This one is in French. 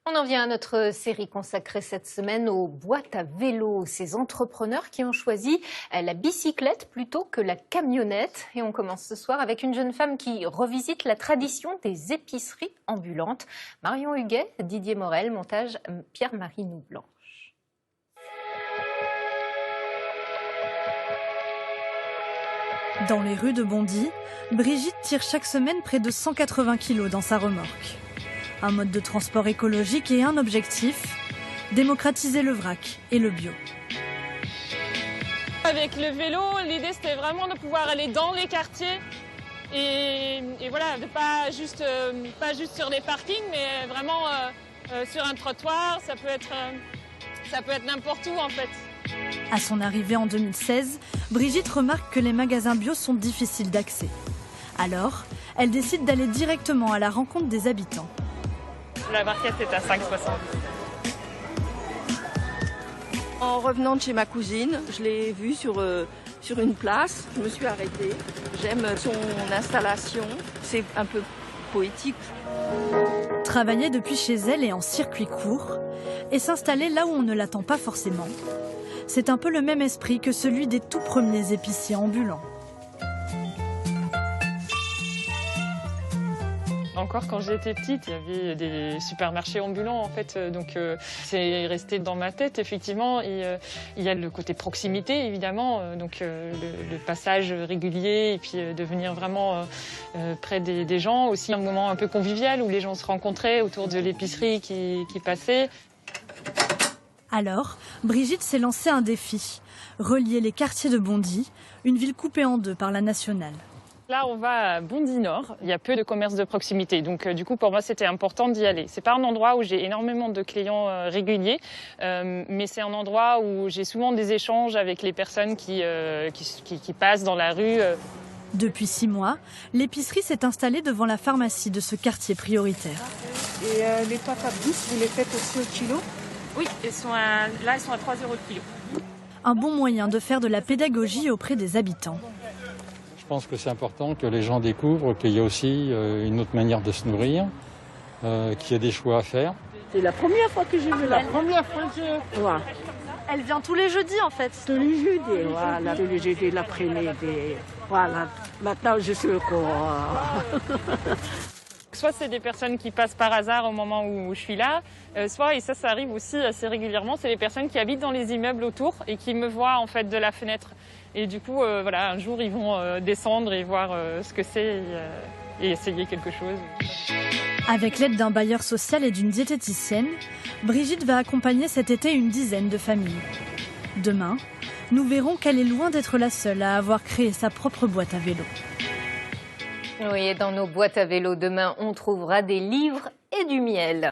On en vient à notre série consacrée cette semaine aux boîtes à vélo, ces entrepreneurs qui ont choisi la bicyclette plutôt que la camionnette. Et on commence ce soir avec une jeune femme qui revisite la tradition des épiceries ambulantes. Marion Huguet, Didier Morel, montage Pierre-Marie Noublanche. Dans les rues de Bondy, Brigitte tire chaque semaine près de 180 kg dans sa remorque. Un mode de transport écologique et un objectif, démocratiser le vrac et le bio. Avec le vélo, l'idée c'était vraiment de pouvoir aller dans les quartiers et voilà, de pas juste sur les parkings, mais vraiment sur un trottoir, ça peut être n'importe où en fait. À son arrivée en 2016, Brigitte remarque que les magasins bio sont difficiles d'accès. Alors, elle décide d'aller directement à la rencontre des habitants. La barquette est à 5,60. En revenant de chez ma cousine, je l'ai vue sur une place. Je me suis arrêtée. J'aime son installation. C'est un peu poétique. Travailler depuis chez elle et en circuit court et s'installer là où on ne l'attend pas forcément. C'est un peu le même esprit que celui des tout premiers épiciers ambulants. Encore quand j'étais petite, il y avait des supermarchés ambulants en fait, donc c'est resté dans ma tête effectivement. Et il y a le côté proximité évidemment, donc le passage régulier et puis de venir vraiment près des gens. Aussi un moment un peu convivial où les gens se rencontraient autour de l'épicerie qui passait. Alors, Brigitte s'est lancé un défi, relier les quartiers de Bondy, une ville coupée en deux par la nationale. Là, on va à Bondy Nord. Il y a peu de commerces de proximité. Donc, du coup, pour moi, c'était important d'y aller. C'est pas un endroit où j'ai énormément de clients réguliers, mais c'est un endroit où j'ai souvent des échanges avec les personnes qui passent dans la rue. Depuis 6 mois, l'épicerie s'est installée devant la pharmacie de ce quartier prioritaire. Et les pâtes à bouche, vous les faites aussi au kilo? Oui, elles sont à 3 € le kilo. Un bon moyen de faire de la pédagogie auprès des habitants. Je pense que c'est important que les gens découvrent qu'il y a aussi une autre manière de se nourrir, qu'il y a des choix à faire. C'est la première fois que j'ai vu la première fois que je... Voilà. Elle vient tous les jeudis en fait. Tous les jeudis, voilà, tous les jeudis l'après-midi. Voilà, maintenant je suis au courant. Soit c'est des personnes qui passent par hasard au moment où je suis là, soit, et ça arrive aussi assez régulièrement, c'est les personnes qui habitent dans les immeubles autour et qui me voient en fait de la fenêtre. Et du coup, voilà, un jour ils vont descendre et voir ce que c'est et essayer quelque chose. Avec l'aide d'un bailleur social et d'une diététicienne, Brigitte va accompagner cet été une dizaine de familles. Demain, nous verrons qu'elle est loin d'être la seule à avoir créé sa propre boîte à vélo. Oui, et dans nos boîtes à vélo demain, on trouvera des livres et du miel.